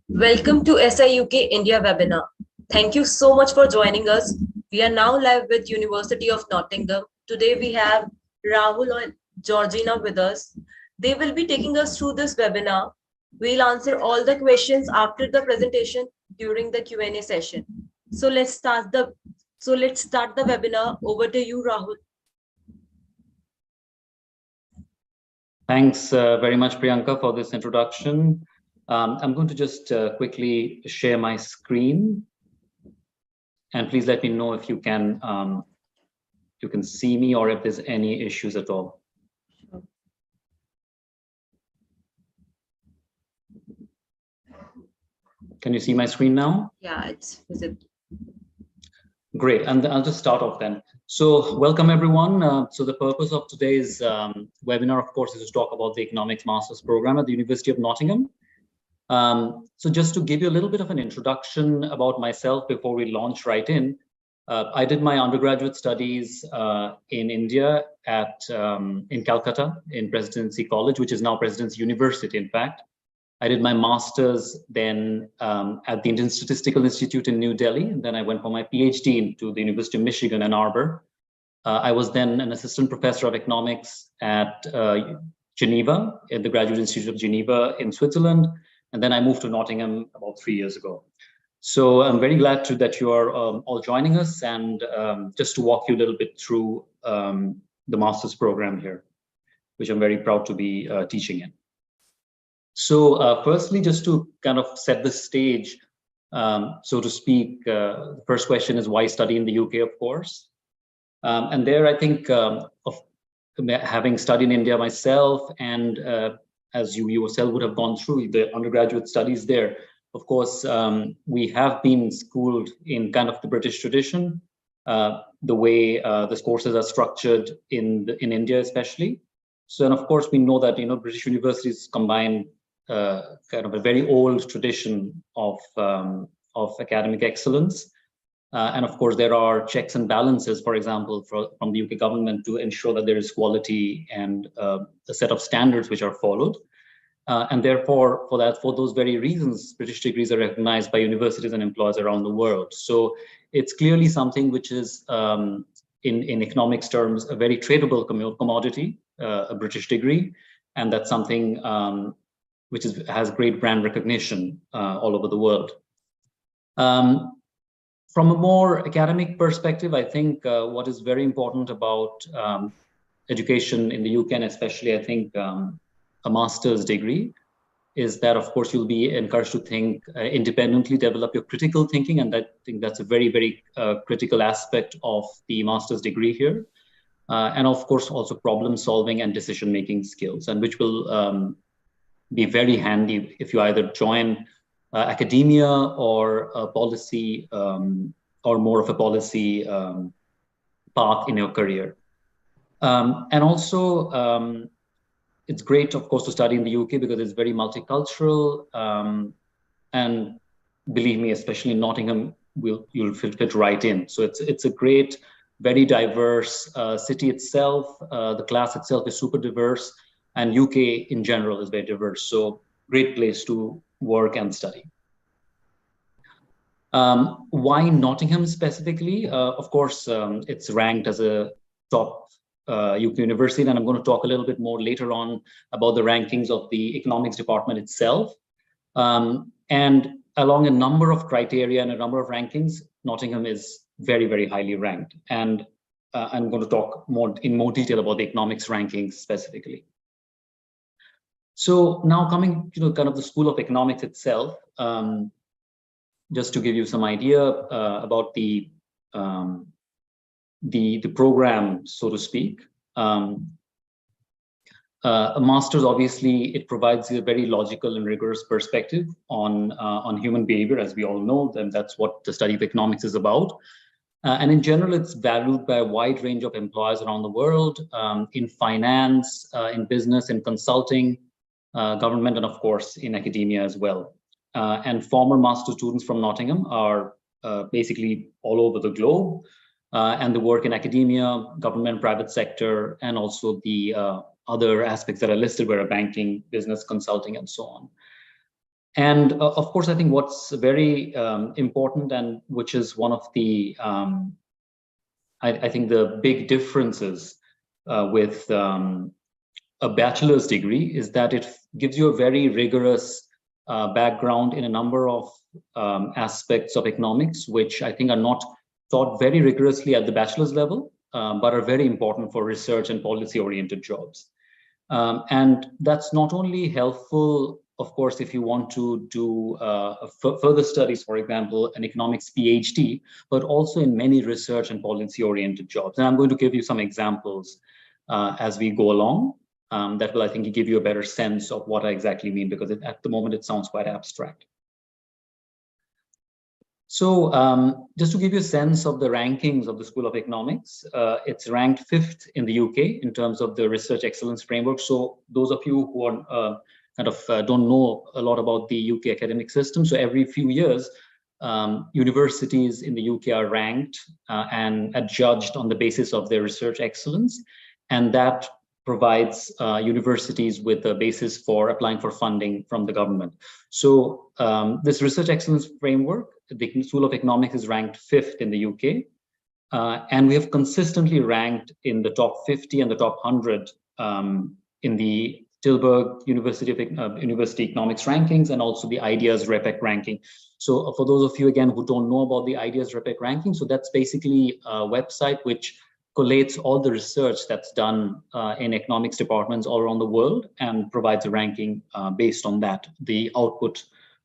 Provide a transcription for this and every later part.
Welcome to SI UK India webinar. Thank you so much for joining us. We are now live with University of Nottingham. Today we have Rahul and Georgina with us. They will be taking us through this webinar. We'll answer all the questions after the presentation during the Q&A session. So let's start the webinar. Over to you, Rahul. Thanks very much, Priyanka, for this introduction. I'm going to just quickly share my screen, and please let me know if you can see me or if there's any issues at all. Can you see my screen now? Yeah, it's visible. Great, and I'll just start off then. So welcome everyone. So the purpose of today's webinar, of course, is to talk about the Economics Master's Program at the University of Nottingham. So just to give you a little bit of an introduction about myself before we launch right in, I did my undergraduate studies in India in Calcutta in Presidency College, which is now Presidency University, in fact. I did my master's then at the Indian Statistical Institute in New Delhi, and then I went for my PhD into the University of Michigan, Ann Arbor. I was then an assistant professor of economics at Geneva, at the Graduate Institute of Geneva in Switzerland, and then I moved to Nottingham about 3 years ago. So I'm very glad that you are all joining us, and just to walk you a little bit through the master's program here, which I'm very proud to be teaching in. So firstly, just to kind of set the stage, so to speak, the first question is why study in the UK, of course. And there, I think, of having studied in India myself, and as you yourself would have gone through the undergraduate studies there, of course, we have been schooled in kind of the British tradition, the way the courses are structured in India, especially. So, and of course, we know that British universities combine kind of a very old tradition of academic excellence. And of course, there are checks and balances, for example, from the UK government to ensure that there is quality and a set of standards which are followed. And therefore, for those very reasons, British degrees are recognized by universities and employers around the world. So it's clearly something which is, in economics terms, a very tradable commodity, a British degree. And that's something which has great brand recognition all over the world. From a more academic perspective, I think what is very important about education in the UK, and especially, I think, a master's degree, is that, of course, you'll be encouraged to think independently, develop your critical thinking, and I think that's a very, very critical aspect of the master's degree here. And of course, also problem solving and decision-making skills, and which will be very handy if you either join academia or a policy or more of a policy path in your career. And also, it's great, of course, to study in the UK because it's very multicultural. And believe me, especially in Nottingham, you'll fit right in. So it's a great, very diverse city itself. The class itself is super diverse. And UK in general is very diverse, so great place to work and study. Why Nottingham specifically? Of course, it's ranked as a top UK university, and I'm going to talk a little bit more later on about the rankings of the economics department itself. And along a number of criteria and a number of rankings, Nottingham is very, very highly ranked. And I'm going to talk in more detail about the economics rankings specifically. So now coming to kind of the School of Economics itself, just to give you some idea about the program, so to speak. A master's, obviously, it provides a very logical and rigorous perspective on human behavior, as we all know, and that's what the study of economics is about. And in general, it's valued by a wide range of employers around the world, in finance, in business, in consulting, government, and of course, in academia as well. And former master students from Nottingham are basically all over the globe, and they work in academia, government, private sector, and also the other aspects that are listed, where are banking, business, consulting, and so on. And of course, I think what's very important, and which is one of the, I think the big differences with a bachelor's degree is that it gives you a very rigorous background in a number of aspects of economics, which I think are not taught very rigorously at the bachelor's level, but are very important for research and policy-oriented jobs. And that's not only helpful, of course, if you want to do further studies, for example, an economics PhD, but also in many research and policy-oriented jobs. And I'm going to give you some examples as we go along. That will, I think, give you a better sense of what I exactly mean, because at the moment it sounds quite abstract. So just to give you a sense of the rankings of the School of Economics, it's ranked 5th in the UK in terms of the Research Excellence Framework. So those of you who are don't know a lot about the UK academic system, so every few years, universities in the UK are ranked and adjudged on the basis of their research excellence, and that provides universities with a basis for applying for funding from the government. So this Research Excellence Framework, the School of Economics is ranked 5th in the UK, and we have consistently ranked in the top 50 and the top 100 in the Tilburg University Economics rankings, and also the IDEAS REPEC ranking. So for those of you, again, who don't know about the IDEAS REPEC ranking, so that's basically a website which collates all the research that's done in economics departments all around the world and provides a ranking based on that, the output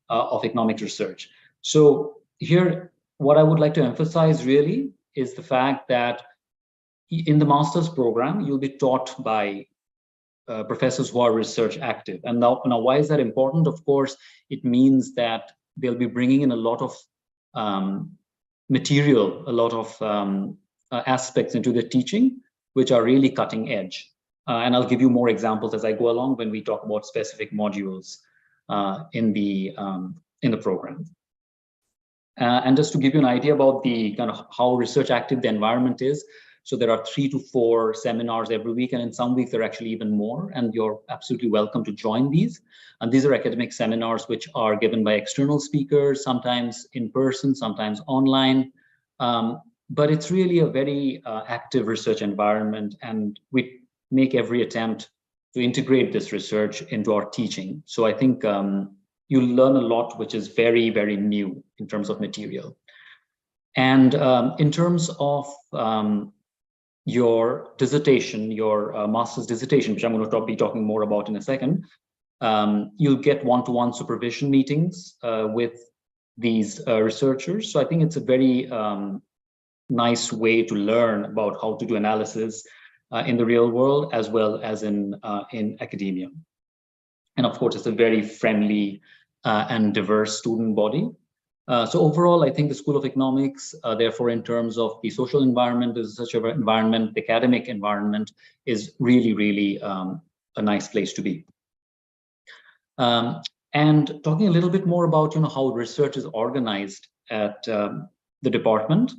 of economic research. So here, what I would like to emphasize really is the fact that in the master's program, you'll be taught by professors who are research active. And now why is that important? Of course, it means that they'll be bringing in a lot of material, a lot of aspects into the teaching, which are really cutting edge. And I'll give you more examples as I go along when we talk about specific modules in the program. And just to give you an idea about the kind of how research active the environment is, so there are 3 to 4 seminars every week, and in some weeks there are actually even more, and you're absolutely welcome to join these. And these are academic seminars which are given by external speakers, sometimes in person, sometimes online. But it's really a very active research environment, and we make every attempt to integrate this research into our teaching. So I think you'll learn a lot, which is very, very new in terms of material. And in terms of your dissertation, your master's dissertation, which I'm going to be talking more about in a second, you'll get one-to-one supervision meetings with these researchers. So I think it's a very nice way to learn about how to do analysis in the real world, as well as in academia. And of course, it's a very friendly and diverse student body. So overall, I think the School of Economics, therefore, in terms of the social environment, the research environment, the academic environment, is really, really a nice place to be. And talking a little bit more about how research is organized at the department.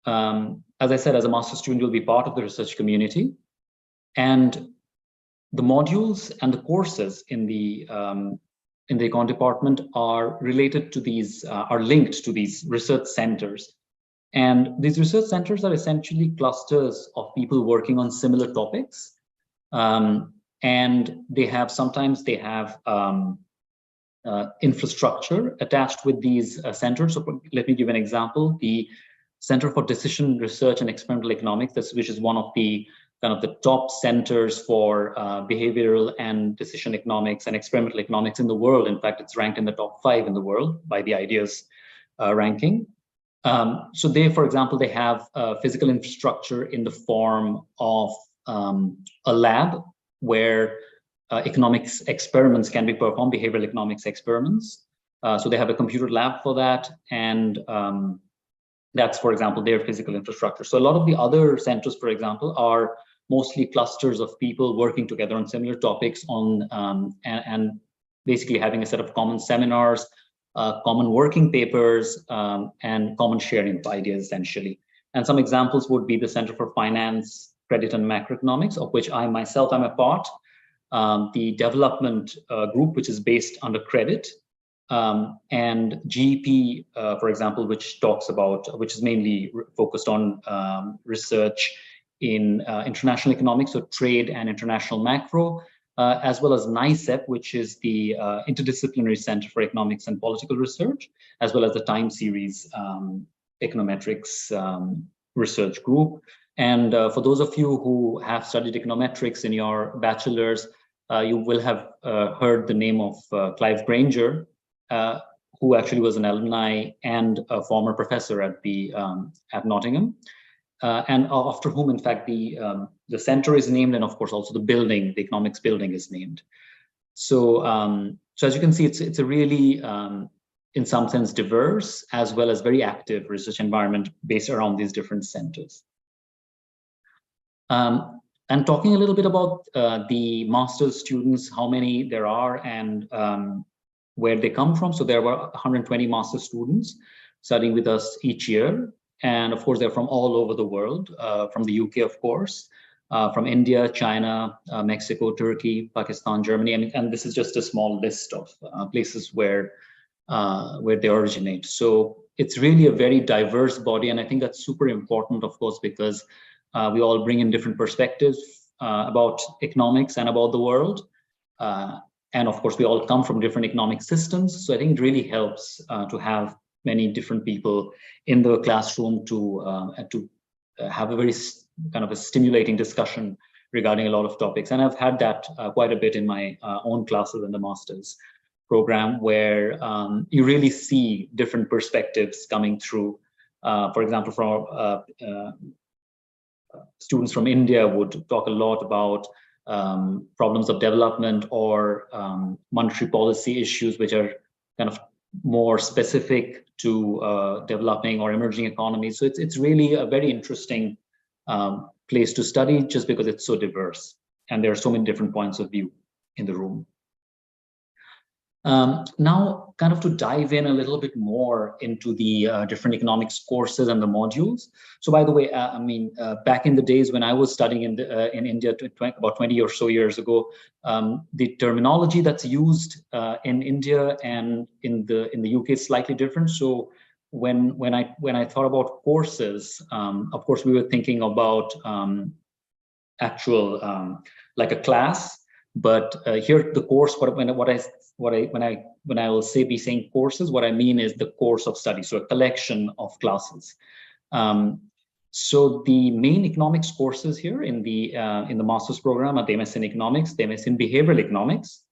As I said, as a master's student, you'll be part of the research community, and the modules and the courses in the econ department are related to these, are linked to these research centers. And these research centers are essentially clusters of people working on similar topics. And they have, sometimes they have infrastructure attached with these centers. So let me give an example. The Center for Decision Research and Experimental Economics, which is one of the kind of the top centers for behavioral and decision economics and experimental economics in the world. In fact, it's ranked in the top 5 in the world by the IDEAS ranking. So they, for example, they have physical infrastructure in the form of a lab where economics experiments can be performed, behavioral economics experiments. So they have a computer lab for that, and that's, for example, their physical infrastructure. So a lot of the other centers, for example, are mostly clusters of people working together on similar topics on and basically having a set of common seminars, common working papers, and common sharing of ideas, essentially. And some examples would be the Center for Finance, Credit and Macroeconomics, of which I myself am a part, the development group, which is based under credit, and GEP, for example, which is mainly focused on research in international economics, so trade and international macro, as well as NICEP, which is the Interdisciplinary Center for Economics and Political Research, as well as the time series econometrics research group. And for those of you who have studied econometrics in your bachelor's, you will have heard the name of Clive Granger, who actually was an alumni and a former professor at Nottingham. And after whom, in fact, the center is named, and of course also the building, the economics building, is named. So, so as you can see, it's a really, in some sense, diverse as well as very active research environment based around these different centers. And talking a little bit about the master's students, how many there are, and where they come from. So there were 120 master's students studying with us each year. And of course, they're from all over the world, from the UK, of course, from India, China, Mexico, Turkey, Pakistan, Germany. And this is just a small list of places where they originate. So it's really a very diverse body. And I think that's super important, of course, because we all bring in different perspectives about economics and about the world. And of course, we all come from different economic systems. So I think it really helps to have many different people in the classroom to have a very kind of a stimulating discussion regarding a lot of topics. And I've had that quite a bit in my own classes in the master's program, where you really see different perspectives coming through. For example, from students from India would talk a lot about problems of development or monetary policy issues, which are kind of more specific to developing or emerging economies. So it's really a very interesting place to study, just because it's so diverse and there are so many different points of view in the room. Now, kind of to dive in a little bit more into the different economics courses and the modules. So, by the way, I mean, back in the days when I was studying in India, about 20 or so years ago, the terminology that's used in India and in the UK is slightly different. So, when I thought about courses, of course, we were thinking about actual like a class. But here, the course, when I will be saying courses, what I mean is the course of study, so a collection of classes. So the main economics courses here in the master's program are the MSc in economics, the MSc in behavioral economics,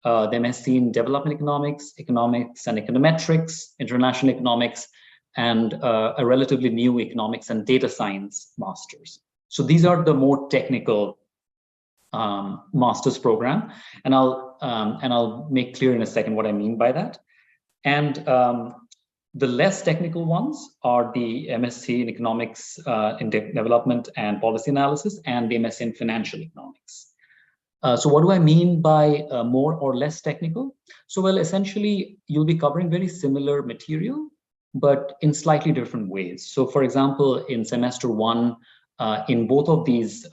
the MSc in development economics, economics and econometrics, international economics, and a relatively new economics and data science masters. So these are the more technical master's program, and I'll make clear in a second what I mean by that. And the less technical ones are the MSc in economics in development and policy analysis, and the MSc in financial economics. So what do I mean by more or less technical? So, well, essentially, you'll be covering very similar material, but in slightly different ways. So, for example, in semester 1, in both of these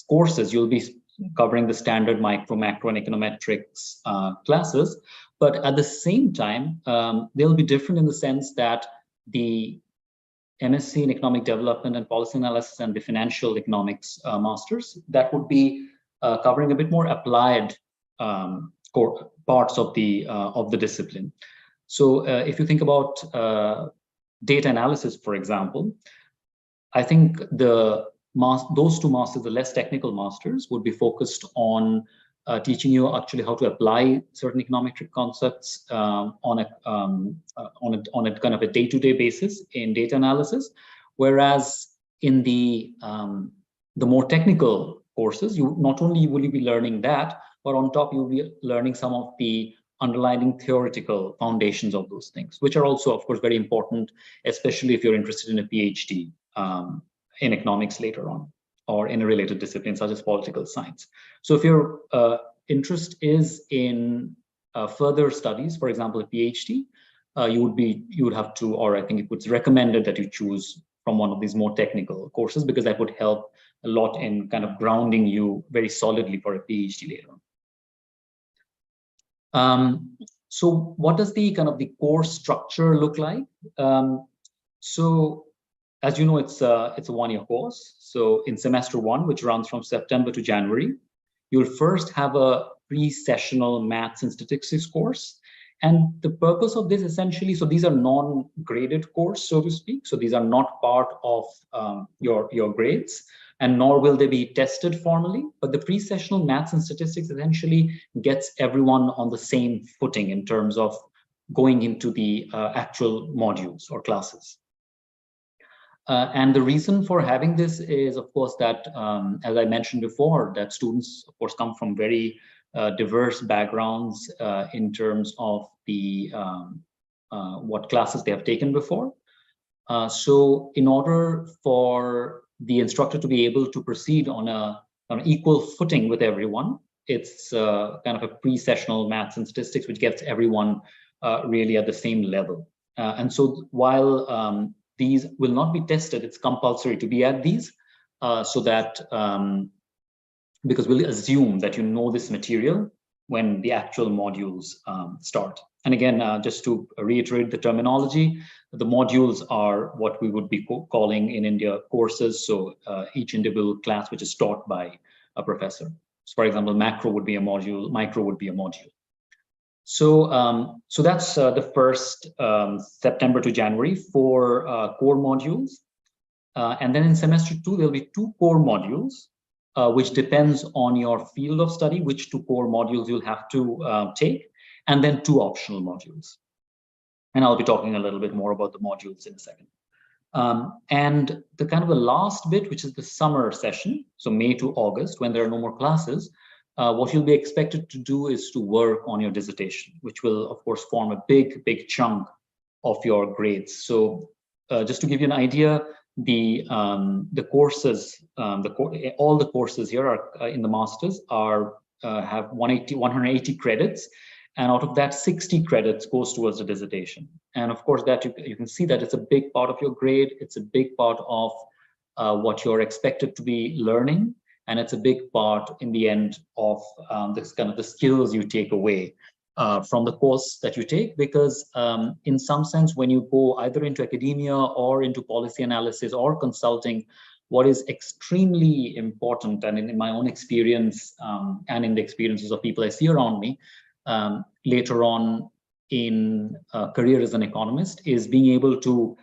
courses, you'll be covering the standard micro, macro, and econometrics classes. But at the same time, they'll be different in the sense that the MSc in economic development and policy analysis and the financial economics masters, that would be covering a bit more applied parts of the discipline. So if you think about data analysis, for example, I think those two masters, the less technical masters, would be focused on teaching you actually how to apply certain econometric concepts on a kind of a day-to-day basis in data analysis, whereas in the more technical courses, you not only will you be learning that, but on top you'll be learning some of the underlying theoretical foundations of those things, which are also, of course, very important, especially if you're interested in a PhD in economics later on, or in a related discipline such as political science. So if your interest is in further studies, for example, a PhD, you would have to, or I think it's recommended that you choose from one of these more technical courses, because that would help a lot in kind of grounding you very solidly for a PhD later on. So what does the kind of the course structure look like? So as you know, it's a one-year course. So in semester one, which runs from September to January, you'll first have a pre-sessional maths and statistics course. And the purpose of this essentially, so these are non-graded course, so to speak. So these are not part of your grades, and nor will they be tested formally. But the pre-sessional maths and statistics essentially gets everyone on the same footing in terms of going into the actual modules or classes. And the reason for having this is, of course, that, as I mentioned before, that students, of course, come from very diverse backgrounds in terms of the what classes they have taken before. So in order for the instructor to be able to proceed on an equal footing with everyone, it's kind of a pre-sessional maths and statistics, which gets everyone really at the same level. And so while these will not be tested, it's compulsory to be at these, so that because we'll assume that you know this material when the actual modules start. And again, just to reiterate the terminology, the modules are what we would be calling in India courses. So each individual class which is taught by a professor. So for example, macro would be a module, micro would be a module. So, so that's the first September to January for core modules. And then in semester two, there'll be 2 core modules, which depends on your field of study, which 2 core modules you'll have to take, and then 2 optional modules. And I'll be talking a little bit more about the modules in a second. And the kind of the last bit, which is the summer session, so May to August, when there are no more classes, what you'll be expected to do is to work on your dissertation, which will, of course, form a big chunk of your grades. So just to give you an idea, the courses, all the courses here are in the masters are have 180 credits, and out of that 60 credits goes towards the dissertation. And of course, that you can see that it's a big part of your grade. It's a big part of what you're expected to be learning. And it's a big part in the end of this kind of the skills you take away from the course that you take, because in some sense, when you go either into academia or into policy analysis or consulting, what is extremely important, and in my own experience and in the experiences of people I see around me later on in career as an economist, is being able to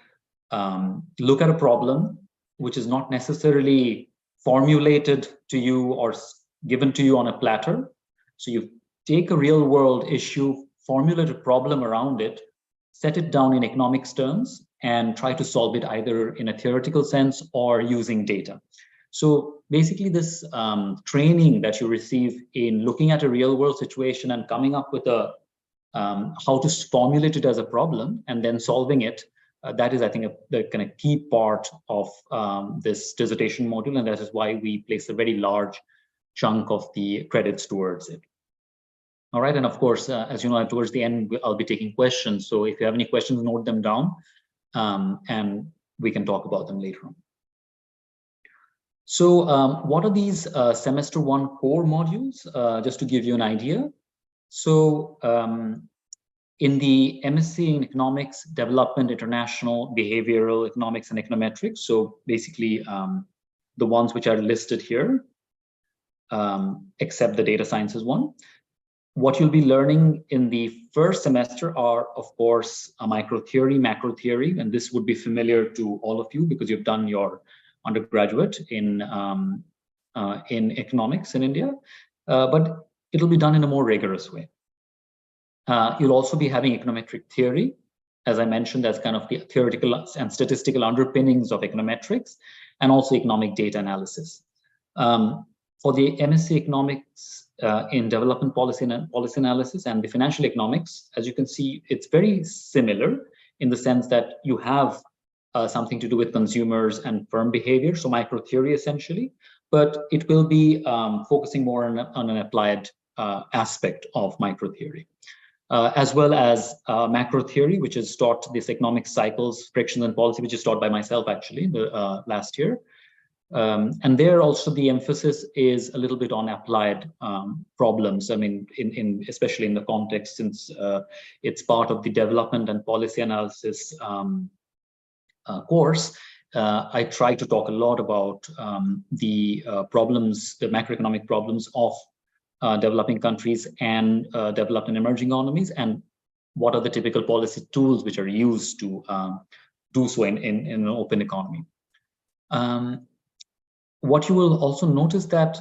look at a problem which is not necessarily formulated to you or given to you on a platter. So you take a real world issue, formulate a problem around it, set it down in economics terms, and try to solve it either in a theoretical sense or using data. So basically this training that you receive in looking at a real world situation and coming up with a how to formulate it as a problem and then solving it, that is, I think, the kind of key part of this dissertation module, and that is why we place a very large chunk of the credits towards it. All right, and of course, as you know, towards the end, I'll be taking questions. So if you have any questions, note them down, and we can talk about them later on. So what are these semester 1 core modules? Just to give you an idea. So in the MSc in Economics, Development, International, Behavioral Economics, and Econometrics, so basically the ones which are listed here, except the data sciences one, What you'll be learning in the first semester are, of course, a micro theory, macro theory, and this would be familiar to all of you because you've done your undergraduate in economics in India, but it'll be done in a more rigorous way. You'll also be having econometric theory. As I mentioned, that's kind of the theoretical and statistical underpinnings of econometrics, and also economic data analysis. For the MSc Economics in Development Policy and Policy Analysis and the Financial Economics, as you can see, it's very similar in the sense that you have something to do with consumers and firm behavior, so micro theory essentially, but it will be focusing more on an applied aspect of micro theory. As well as macro theory, which is taught this economic cycles, frictions, and policy, which is taught by myself actually the last year. And there also the emphasis is a little bit on applied problems. I mean, especially in the context, since it's part of the development and policy analysis course, I try to talk a lot about the problems, the macroeconomic problems of developing countries and developed and emerging economies, and what are the typical policy tools which are used to do so in an open economy. What you will also notice that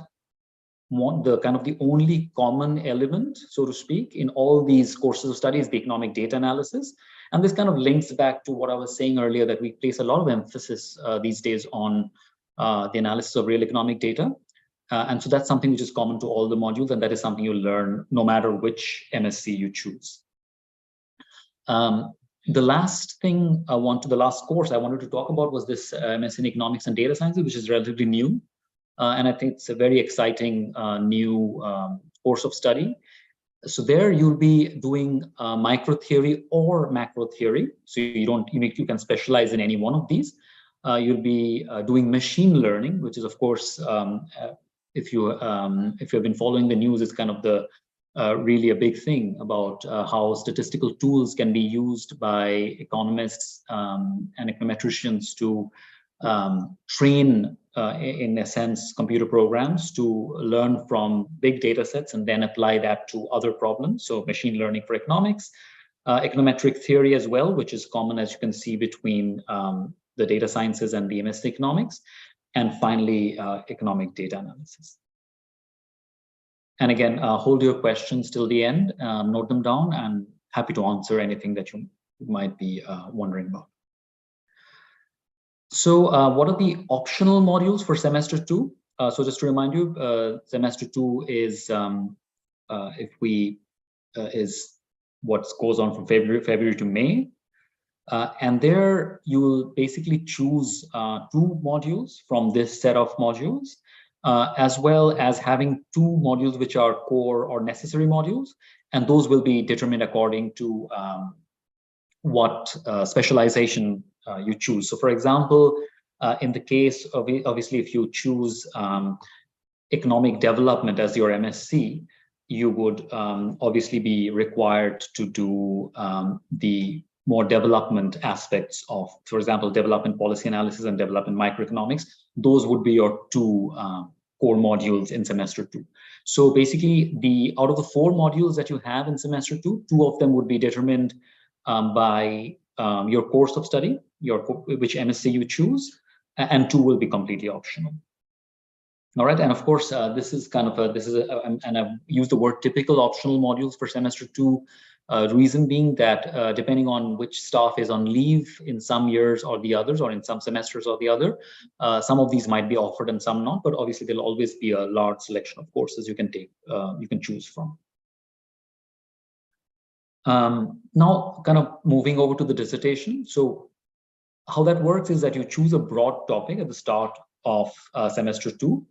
the only common element, so to speak, in all these courses of study is the economic data analysis. And this kind of links back to what I was saying earlier, that we place a lot of emphasis these days on the analysis of real economic data. And so that's something which is common to all the modules, and that is something you'll learn no matter which MSc you choose. The last course I wanted to talk about was this MSc in Economics and Data Sciences, which is relatively new. And I think it's a very exciting new course of study. So there you'll be doing micro theory or macro theory. So you can specialize in any one of these. You'll be doing machine learning, which is, of course, if you have been following the news, it's kind of the really a big thing about how statistical tools can be used by economists and econometricians to train, in a sense, computer programs to learn from big data sets and then apply that to other problems. So machine learning for economics, econometric theory as well, which is common, as you can see, between the data sciences and the MSc Economics, and finally, economic data analysis. And again, hold your questions till the end, note them down, and happy to answer anything that you might be wondering about. So what are the optional modules for semester 2? So just to remind you, semester 2 is is what goes on from February to May. And there you will basically choose 2 modules from this set of modules, as well as having 2 modules which are core or necessary modules, and those will be determined according to what specialization you choose. So for example, in the case of, obviously, if you choose economic development as your MSc, you would obviously be required to do the more development aspects of, for example, development policy analysis and development microeconomics. Those would be your 2 core modules in semester 2. So basically, out of the 4 modules that you have in semester 2, 2 of them would be determined by your course of study, which MSc you choose, and 2 will be completely optional. All right, and of course, this is kind of and I've used the word typical optional modules for semester 2. Reason being that depending on which staff is on leave in some years or the others, or in some semesters or the other, some of these might be offered and some not, but obviously there'll always be a large selection of courses you can take, you can choose from. Now, kind of moving over to the dissertation. So how that works is that you choose a broad topic at the start of semester 2,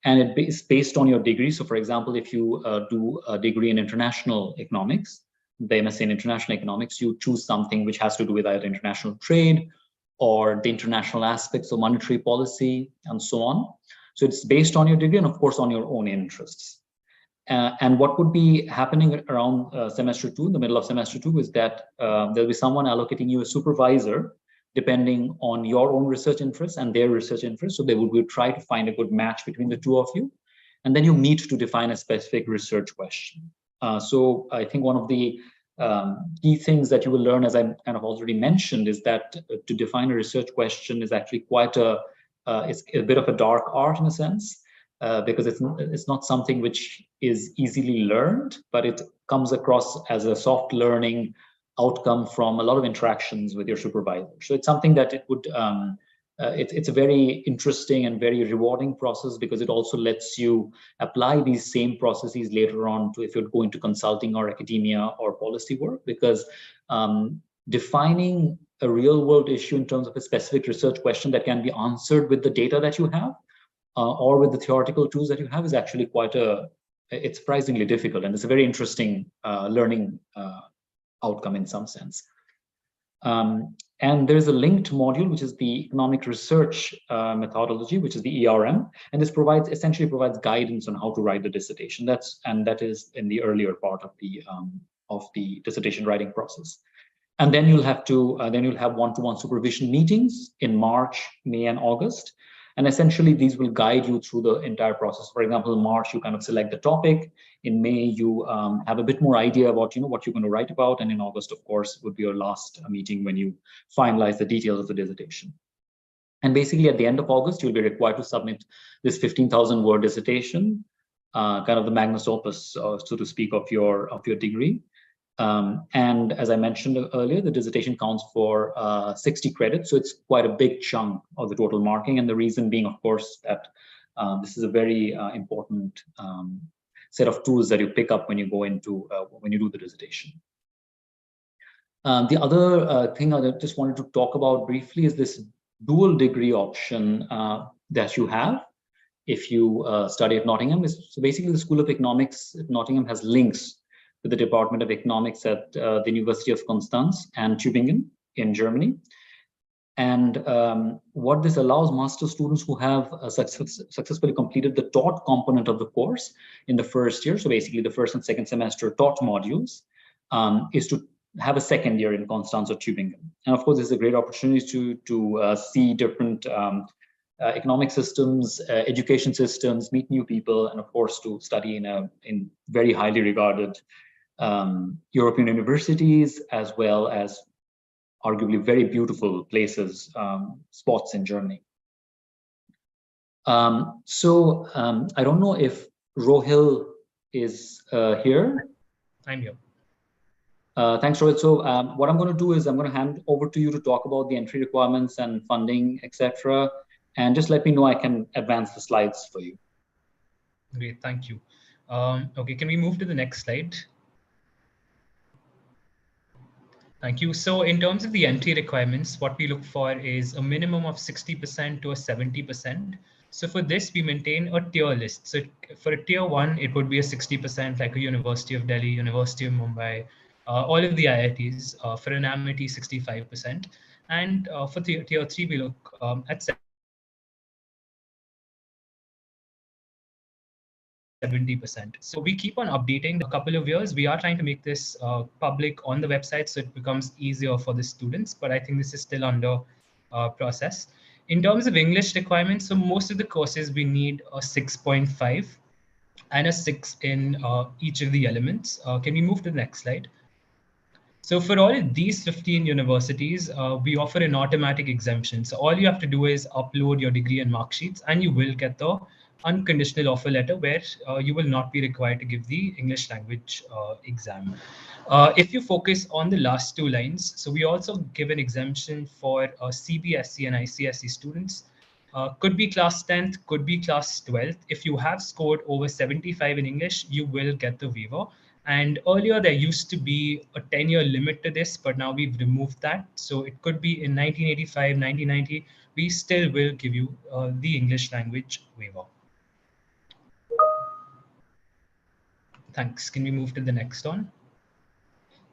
and it is based on your degree. So for example, if you do a degree in international economics, the MSc in international economics, you choose something which has to do with either international trade or the international aspects of monetary policy and so on. So it's based on your degree and of course on your own interests. And what would be happening around semester 2, in the middle of semester 2, is that there'll be someone allocating you a supervisor depending on your own research interests and their research interests. So they would try to find a good match between the 2 of you. And then you meet to define a specific research question. So I think one of the key things that you will learn, as I kind of already mentioned, is that to define a research question is actually quite it's a bit of a dark art in a sense, because it's not something which is easily learned, but it comes across as a soft learning outcome from a lot of interactions with your supervisor. So it's something that it would it's a very interesting and very rewarding process, because it also lets you apply these same processes later on to if you're going to consulting or academia or policy work, because defining a real world issue in terms of a specific research question that can be answered with the data that you have or with the theoretical tools that you have is actually it's surprisingly difficult, and it's a very interesting learning outcome in some sense. And there's a linked module, which is the economic research methodology, which is the ERM, and this essentially provides guidance on how to write the dissertation. That is in the earlier part of the dissertation writing process. And then you'll have one-to-one supervision meetings in March, May, and August. And essentially, these will guide you through the entire process. For example, in March, you kind of select the topic. In May, you have a bit more idea about what you're going to write about. And in August, of course, would be your last meeting when you finalize the details of the dissertation. And basically, at the end of August, you'll be required to submit this 15,000-word dissertation, kind of the magnus opus, so to speak, of your degree. And as I mentioned earlier, the dissertation counts for 60 credits, so it's quite a big chunk of the total marking. And the reason being, of course, that this is a very important set of tools that you pick up when you go into when you do the dissertation. The other thing I just wanted to talk about briefly is this dual degree option that you have if you study at Nottingham. So basically, the School of Economics at Nottingham has links with the Department of Economics at the University of Constance and Tübingen in Germany. And what this allows master students who have successfully completed the taught component of the course in the first year, so basically the first and second semester taught modules, is to have a second year in Constance or Tübingen. And of course, this is a great opportunity to see different economic systems, education systems, meet new people, and of course to study in very highly regarded European universities, as well as arguably very beautiful places, spots in Germany. So I don't know if Rohil is here. I'm here. Thanks, Rohit. So what I'm going to do is I'm going to hand over to you to talk about the entry requirements and funding, etc. And just let me know I can advance the slides for you. Great, thank you. Okay, can we move to the next slide? Thank you. So in terms of the entry requirements, what we look for is a minimum of 60% to a 70%. So for this, we maintain a tier list. So for a tier 1, it would be a 60%, like a University of Delhi, University of Mumbai, all of the IITs. For an Amity, 65%. And for tier 3, we look at 70%. So we keep on updating a couple of years. We are trying to make this public on the website so it becomes easier for the students, but I think this is still under process. In terms of English requirements, so most of the courses we need a 6.5 and a 6 in each of the elements. Can we move to the next slide? So for all of these 15 universities, we offer an automatic exemption. So all you have to do is upload your degree and mark sheets, and you will get the unconditional offer letter where you will not be required to give the English language exam. If you focus on the last 2 lines, so we also give an exemption for CBSE and ICSE students. Could be class 10th, could be class 12th. If you have scored over 75 in English, you will get the waiver. And earlier there used to be a 10-year limit to this, but now we've removed that. So it could be in 1985, 1990, we still will give you the English language waiver. Thanks. Can we move to the next one?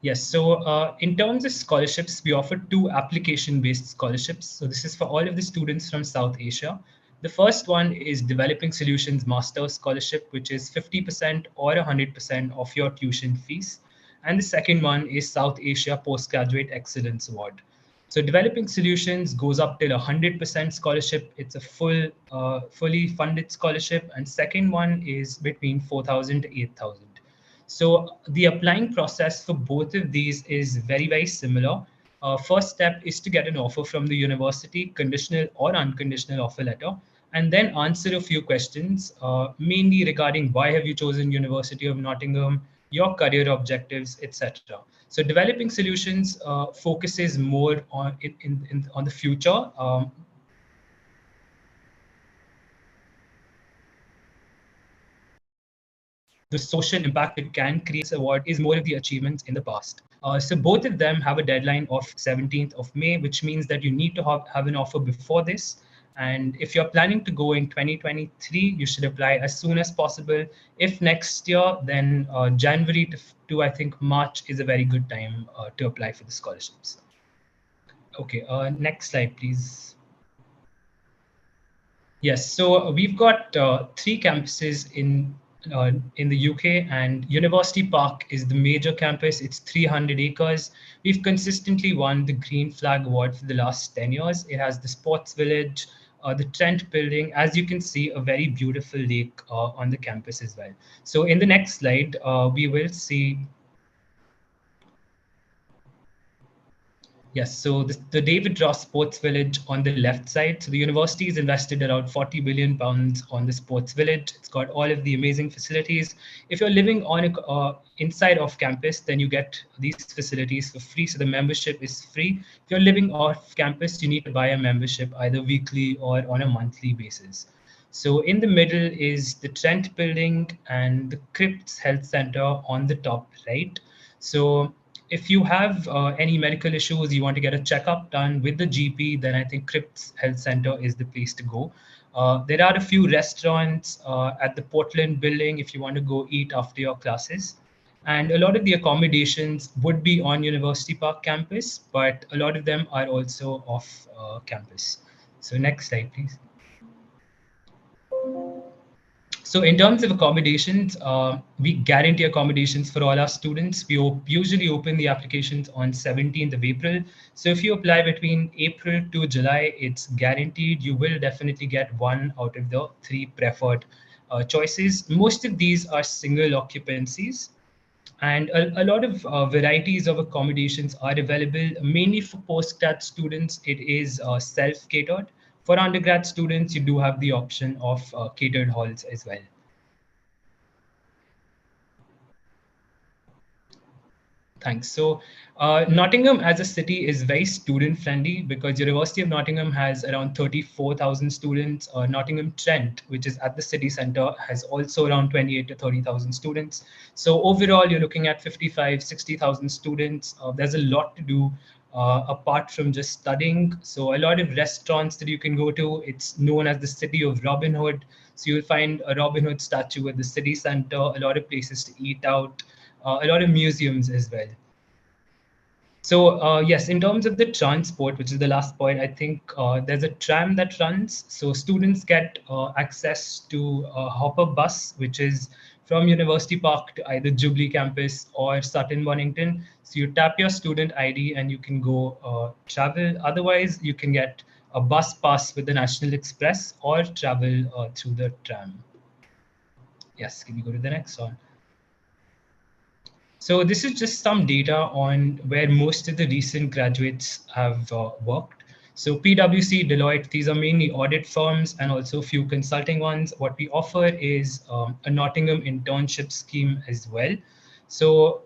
Yes, so in terms of scholarships, we offer 2 application-based scholarships. So this is for all of the students from South Asia. The first one is Developing Solutions Master Scholarship, which is 50% or 100% of your tuition fees. And the second one is South Asia Postgraduate Excellence Award. So Developing Solutions goes up till 100% scholarship. It's a fully funded scholarship. And second one is between 4,000 to 8,000. So the applying process for both of these is very, very similar. First step is to get an offer from the university, conditional or unconditional offer letter, and then answer a few questions, mainly regarding why have you chosen University of Nottingham, your career objectives, etc. So developing solutions focuses more on on the future. The social impact it can create award is more of the achievements in the past. So both of them have a deadline of 17th of May, which means that you need to have an offer before this. And if you're planning to go in 2023, you should apply as soon as possible. If next year, then January to I think March is a very good time to apply for the scholarships. Okay, next slide, please. Yes, so we've got three campuses in the UK, and University Park is the major campus. It's 300 acres. We've consistently won the Green Flag Award for the last 10 years. It has the Sports Village, the Trent Building, as you can see, a very beautiful lake on the campus as well. So in the next slide, we will see. Yes, so the David Ross Sports Village on the left side. So the university has invested around £40 billion on the sports village. It's got all of the amazing facilities. If you're living on inside of campus, then you get these facilities for free. So the membership is free. If you're living off campus, you need to buy a membership either weekly or on a monthly basis. So in the middle is the Trent Building and the Cripps Health Center on the top right. So if you have any medical issues, you want to get a checkup done with the GP, then I think Cripps Health Center is the place to go. There are a few restaurants at the Portland building if you want to go eat after your classes. And a lot of the accommodations would be on University Park campus, but a lot of them are also off campus. So next slide, please. So in terms of accommodations, we guarantee accommodations for all our students. We usually open the applications on 17th of April. So if you apply between April to July, it's guaranteed you will definitely get one out of the three preferred choices. Most of these are single occupancies. And a lot of varieties of accommodations are available, mainly for postgrad students. It is self-catered. For undergrad students, you do have the option of catered halls as well. Thanks. So Nottingham as a city is very student friendly because University of Nottingham has around 34,000 students. Nottingham Trent, which is at the city center, has also around 28 to 30,000 students. So overall, you're looking at 55, 60,000 students. There's a lot to do apart from just studying. So a lot of restaurants that you can go to. It's known as the city of Robin Hood. So you'll find a Robin Hood statue at the city center, a lot of places to eat out, a lot of museums as well. So yes, in terms of the transport, which is the last point, I think there's a tram that runs. So students get access to a hopper bus, which is from University Park to either Jubilee campus or Sutton Bonington. So you tap your student ID and you can go travel. Otherwise, you can get a bus pass with the National Express or travel through the tram. Yes, can you go to the next one? So this is just some data on where most of the recent graduates have worked. So PwC, Deloitte, these are mainly audit firms and also a few consulting ones. What we offer is a Nottingham internship scheme as well. So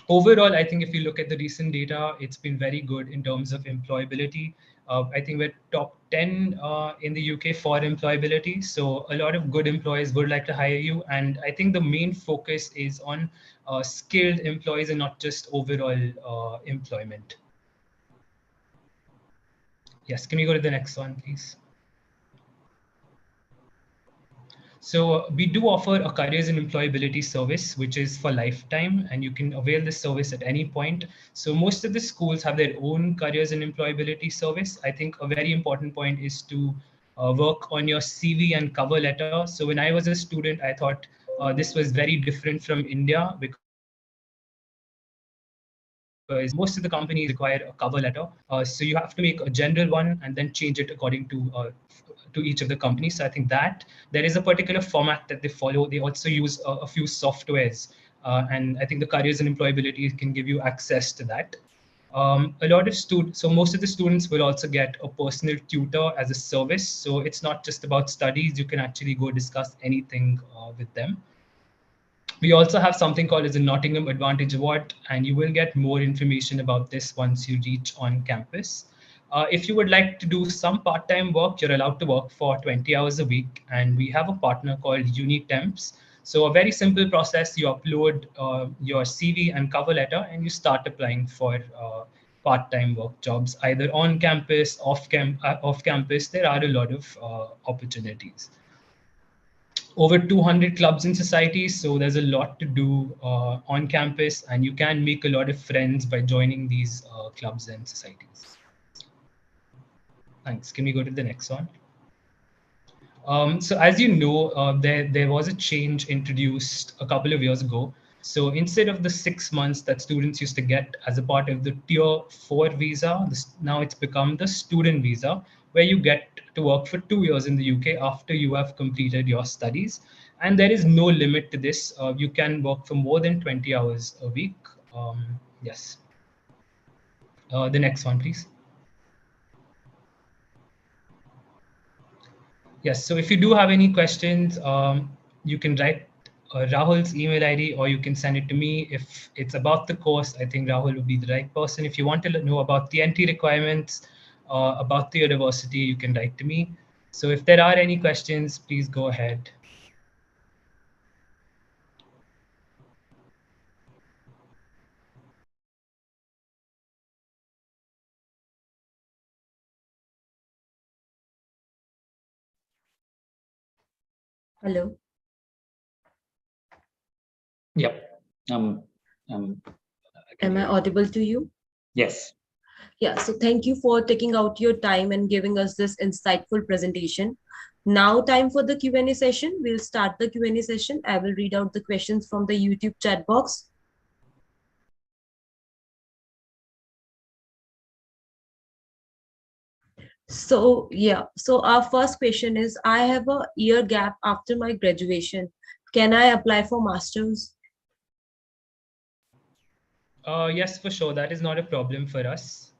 overall, I think if you look at the recent data, it's been very good in terms of employability. I think we're top 10 in the UK for employability. So a lot of good employers would like to hire you. And I think the main focus is on skilled employees and not just overall employment. Yes, can we go to the next one, please? So we do offer a careers and employability service, which is for lifetime, and you can avail this service at any point. So most of the schools have their own careers and employability service. I think a very important point is to work on your CV and cover letter. So when I was a student, I thought this was very different from India because most of the companies require a cover letter. So you have to make a general one and then change it according to each of the companies. So I think that there is a particular format that they follow. They also use a few softwares And I think the careers and employability can give you access to that. A lot of students, so most of the students will also get a personal tutor as a service. So it's not just about studies, you can actually go discuss anything with them. We also have something called as a Nottingham Advantage Award, and you will get more information about this once you reach on campus. If you would like to do some part-time work, you're allowed to work for 20 hours a week, and we have a partner called Unitemps. So a very simple process, you upload your CV and cover letter, and you start applying for part-time work jobs, either on campus, off campus. There are a lot of opportunities. Over 200 clubs and societies, so there's a lot to do on campus, and you can make a lot of friends by joining these clubs and societies. Thanks. Can we go to the next one? So as you know, there was a change introduced a couple of years ago. So instead of the 6 months that students used to get as a part of the Tier 4 visa, now it's become the student visa, where you get to work for 2 years in the UK after you have completed your studies. And there is no limit to this. You can work for more than 20 hours a week. Yes. The next one, please. Yes, so if you do have any questions, you can write Rahul's email ID, or you can send it to me. If it's about the course, I think Rahul would be the right person. If you want to know about the entry requirements, about the university, you can write to me. So if there are any questions, please go ahead. Hello. Yep. Am I audible to you? Yes. Yeah, so thank you for taking out your time and giving us this insightful presentation. Now time for the Q&A session. We'll start the Q&A session. I will read out the questions from the YouTube chat box. So yeah, so our first question is, I have a year gap after my graduation. Can I apply for masters? Yes, for sure. That is not a problem for us.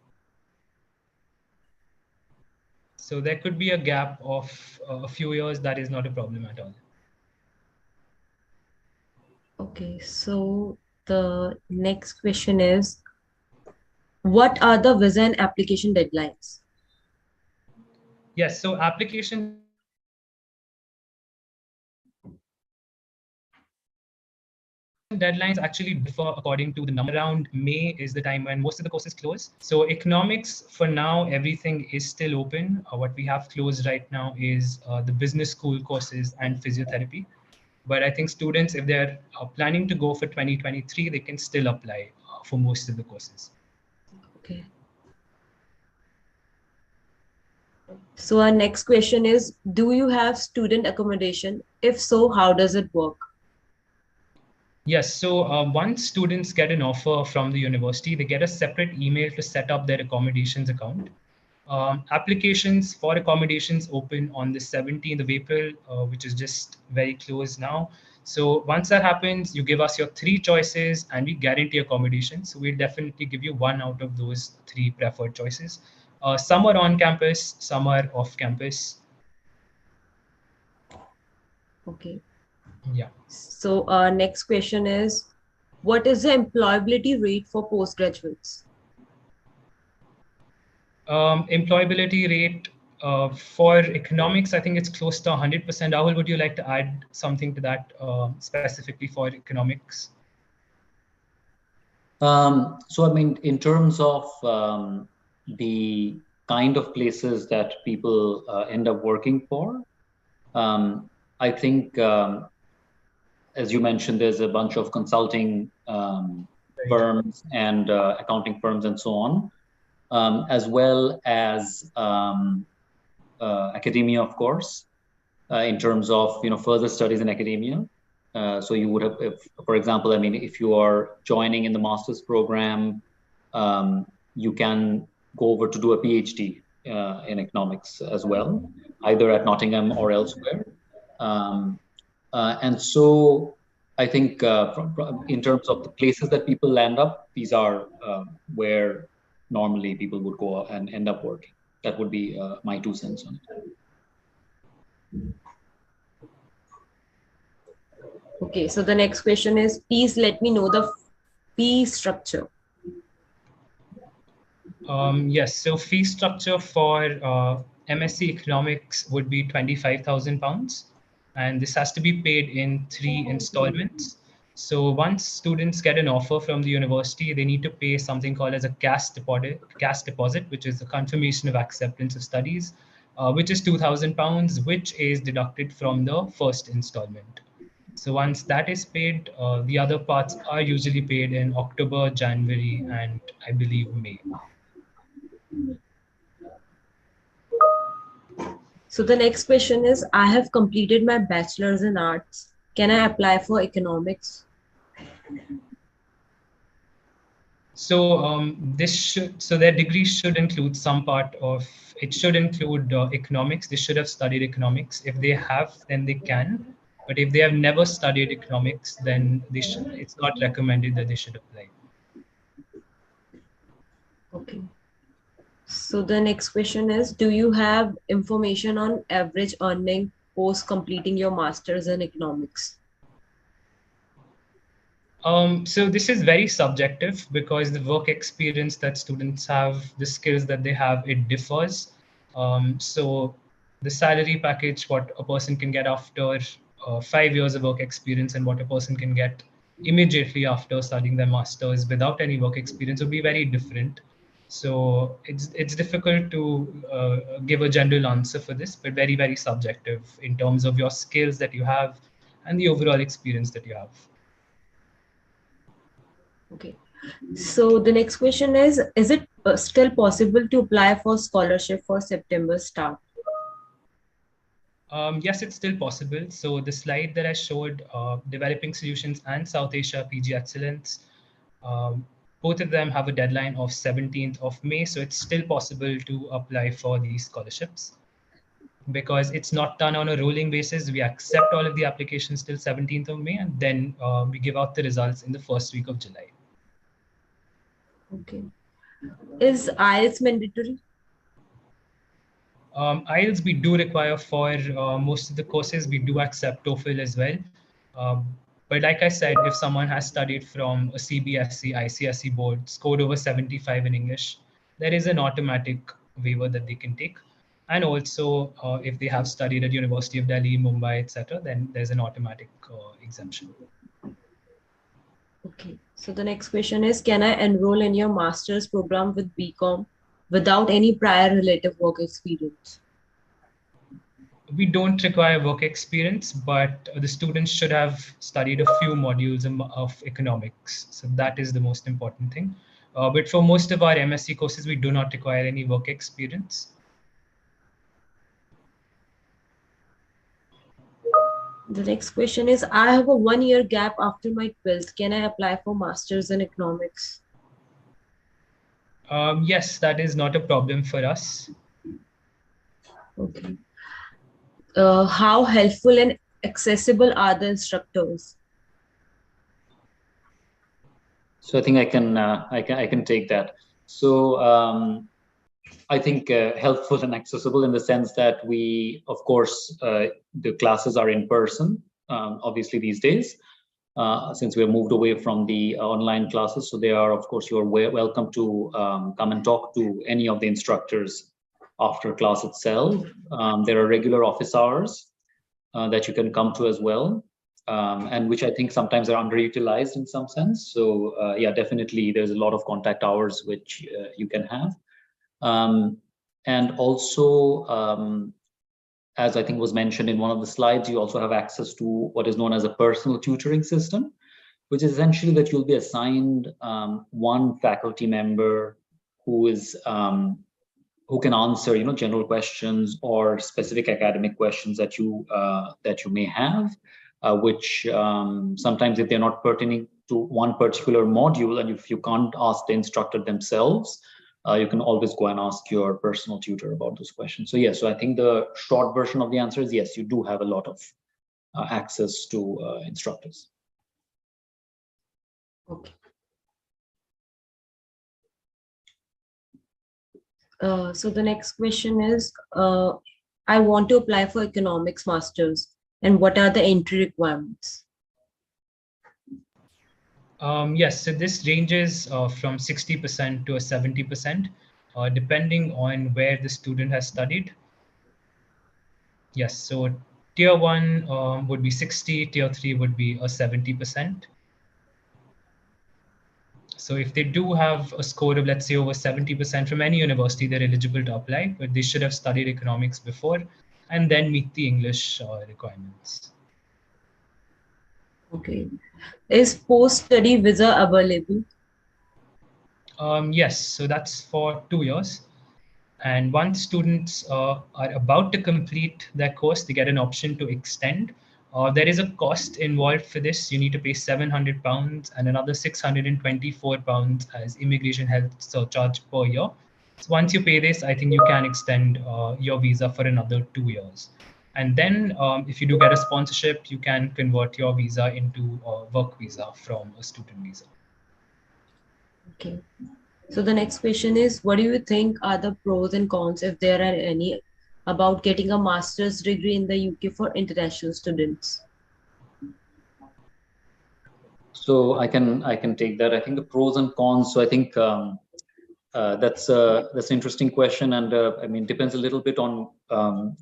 So there could be a gap of a few years. That is not a problem at all. Okay, so the next question is, what are the visa and application deadlines? Yes, so application deadlines actually differ according to the number. Around May is the time when most of the courses close. So economics, for now, everything is still open. What we have closed right now is the business school courses and physiotherapy. But I think students, if they're planning to go for 2023, they can still apply for most of the courses. Okay. So our next question is, do you have student accommodation? If so, how does it work? Yes, so once students get an offer from the university, they get a separate email to set up their accommodations account. Applications for accommodations open on the 17th of April, which is just very close now. So once that happens, you give us your 3 choices and we guarantee accommodation. So we'll definitely give you 1 out of those 3 preferred choices. Some are on campus, some are off campus. Okay. Yeah. So our next question is, what is the employability rate for postgraduates? Employability rate for economics, I think it's close to 100%. Rahul, would you like to add something to that specifically for economics? So, I mean, in terms of the kind of places that people end up working for, I think, as you mentioned, there's a bunch of consulting firms and accounting firms and so on, as well as academia, of course, in terms of further studies in academia. So you would have, for example, I mean, if you are joining in the master's program, you can go over to do a PhD in economics as well, either at Nottingham or elsewhere. And so I think in terms of the places that people land up, these are where normally people would go and end up working. That would be my 2 cents on it. Okay, so the next question is, please let me know the fee structure. Yes, so fee structure for MSc Economics would be £25,000, and this has to be paid in 3 installments. So once students get an offer from the university, they need to pay something called as a cash deposit, which is the confirmation of acceptance of studies, which is £2,000, which is deducted from the first installment. So once that is paid, the other parts are usually paid in October, January, and I believe May. So the next question is, I have completed my bachelor's in arts. Can I apply for economics? So so their degree should include some part of, it should include economics. They should have studied economics. If they have, then they can. But if they have never studied economics, then it's not recommended that they should apply. Okay. So the next question is, do you have information on average earning post completing your master's in economics? So this is very subjective because the work experience that students have, the skills that they have, it differs. So the salary package, what a person can get after 5 years of work experience and what a person can get immediately after studying their master's without any work experience would be very different. So it's difficult to give a general answer for this, but very, very subjective in terms of your skills that you have and the overall experience that you have. Okay. So the next question is it still possible to apply for scholarship for September start? Yes, it's still possible. So the slide that I showed, Developing Solutions and South Asia PG Excellence, both of them have a deadline of 17th of May. So it's still possible to apply for these scholarships because it's not done on a rolling basis. We accept all of the applications till 17th of May, and then we give out the results in the first week of July. Okay. Is IELTS mandatory? IELTS we do require for most of the courses. We do accept TOEFL as well. But like I said, if someone has studied from a CBSE, ICSE board, scored over 75 in English, there is an automatic waiver that they can take. And also, if they have studied at University of Delhi, Mumbai, etc., then there's an automatic exemption. Okay. So the next question is, can I enroll in your master's program with BCom without any prior relative work experience? We don't require work experience, but the students should have studied a few modules of economics. So that is the most important thing. But for most of our MSc courses, we do not require any work experience. The next question is, I have a 1-year gap after my 12th. Can I apply for master's in economics? Yes, that is not a problem for us. Okay. How helpful and accessible are the instructors? So I think I can take that. So I think helpful and accessible in the sense that we, of course, the classes are in person, obviously these days, since we have moved away from the online classes. So they are, of course, you're welcome to come and talk to any of the instructors after class itself. There are regular office hours that you can come to as well. And which I think sometimes are underutilized in some sense. So yeah, definitely there's a lot of contact hours which you can have. And also, as I think was mentioned in one of the slides, you also have access to what is known as a personal tutoring system, which is essentially that you'll be assigned one faculty member who is who can answer, general questions or specific academic questions that you may have, which sometimes if they're not pertaining to one particular module, and if you can't ask the instructor themselves, you can always go and ask your personal tutor about those questions. So yes, so I think the short version of the answer is yes, you do have a lot of access to instructors. Okay. So the next question is, I want to apply for economics masters, and what are the entry requirements? Yes, so this ranges from 60% to a 70%, depending on where the student has studied. Yes, so tier one would be 60, tier three would be a 70%. So if they do have a score of, let's say, over 70% from any university, they're eligible to apply, but they should have studied economics before and then meet the English requirements. Okay. Is post-study visa available? Yes, so that's for 2 years. And once students are about to complete their course, they get an option to extend. There is a cost involved for this. You need to pay £700 and another £624 as immigration health surcharge per year. So once you pay this, I think you can extend your visa for another 2 years. And then if you do get a sponsorship, you can convert your visa into a work visa from a student visa. Okay. So the next question is, what do you think are the pros and cons, if there are any, about getting a master's degree in the UK for international students? So I can take that. I think the pros and cons. So I think that's an interesting question, and I mean, depends a little bit on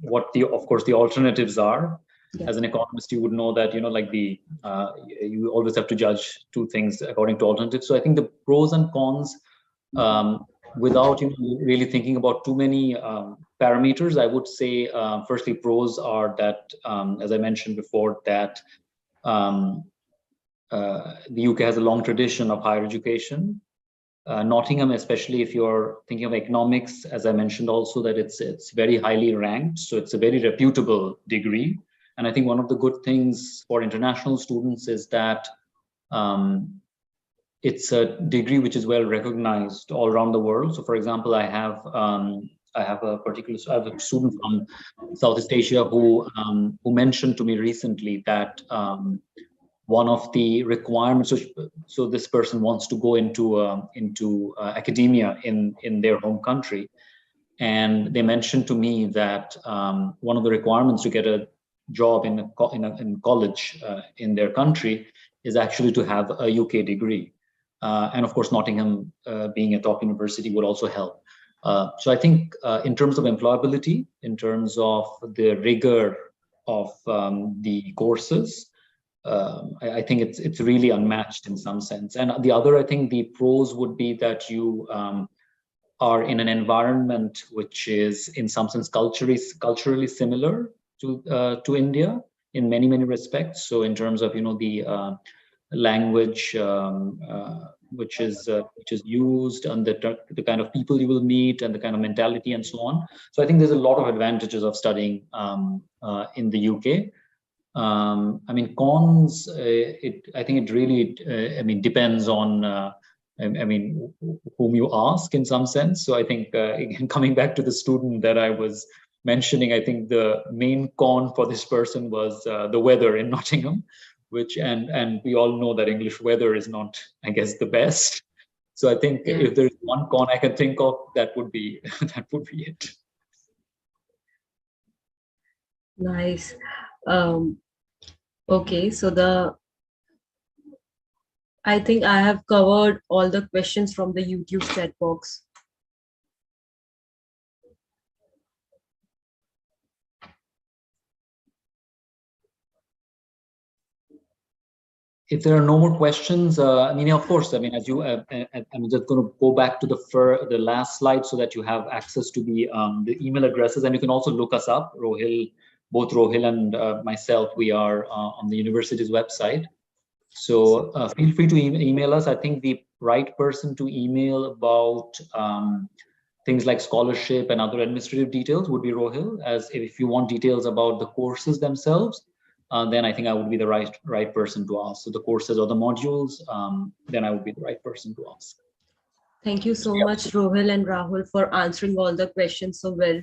what of course the alternatives are. Yeah. As an economist, you would know that like you always have to judge two things according to alternatives. So I think the pros and cons, without really thinking about too many parameters, I would say firstly, pros are that, as I mentioned before, that the UK has a long tradition of higher education. Nottingham, especially if you're thinking of economics, as I mentioned also, that it's very highly ranked. So it's a very reputable degree. And I think one of the good things for international students is that it's a degree which is well recognized all around the world. So for example, I have a student from Southeast Asia who mentioned to me recently that one of the requirements, so this person wants to go into academia in their home country, and they mentioned to me that one of the requirements to get a job in college in their country is actually to have a UK degree, and of course Nottingham being a top university would also help. So I think in terms of employability, in terms of the rigor of the courses, I think it's really unmatched in some sense. And the other, I think the pros would be that you are in an environment which is in some sense culturally similar to India in many respects. So in terms of the language which is used, and the kind of people you will meet, and the kind of mentality and so on. So I think there's a lot of advantages of studying in the UK. I mean, cons, I think it really, depends on, whom you ask in some sense. So I think, again, coming back to the student that I was mentioning, I think the main con for this person was the weather in Nottingham, and we all know that English weather is not, I guess, the best. So I think if there's one con I can think of, that would be it. Nice. Okay, so I think I have covered all the questions from the YouTube chat box. If there are no more questions, of course, as you, I'm just going to go back to the last slide so that you have access to the email addresses, and you can also look us up. Both Rohil and myself, we are on the university's website. So feel free to email us. I think the right person to email about things like scholarship and other administrative details would be Rohil. As if you want details about the courses themselves, then I think I would be the right person to ask. So the courses or the modules, then I would be the right person to ask. Thank you so much, Rohil and Rahul, for answering all the questions so well.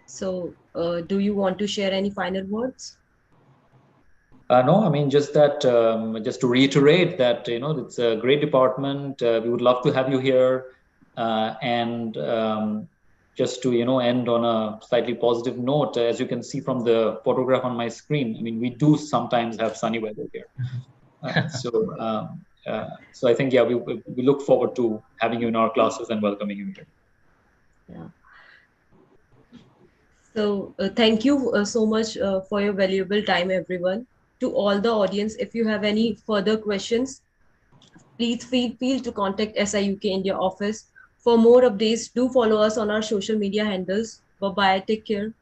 So do you want to share any final words? No, I mean, just that, just to reiterate that, it's a great department. We would love to have you here. And just to, end on a slightly positive note, as you can see from the photograph on my screen, I mean, we do sometimes have sunny weather here. So I think, yeah, we look forward to having you in our classes and welcoming you here. Yeah. So thank you so much for your valuable time, everyone. To all the audience, if you have any further questions, please feel free to contact SIUK India office. For more updates, do follow us on our social media handles. Bye bye. Take care.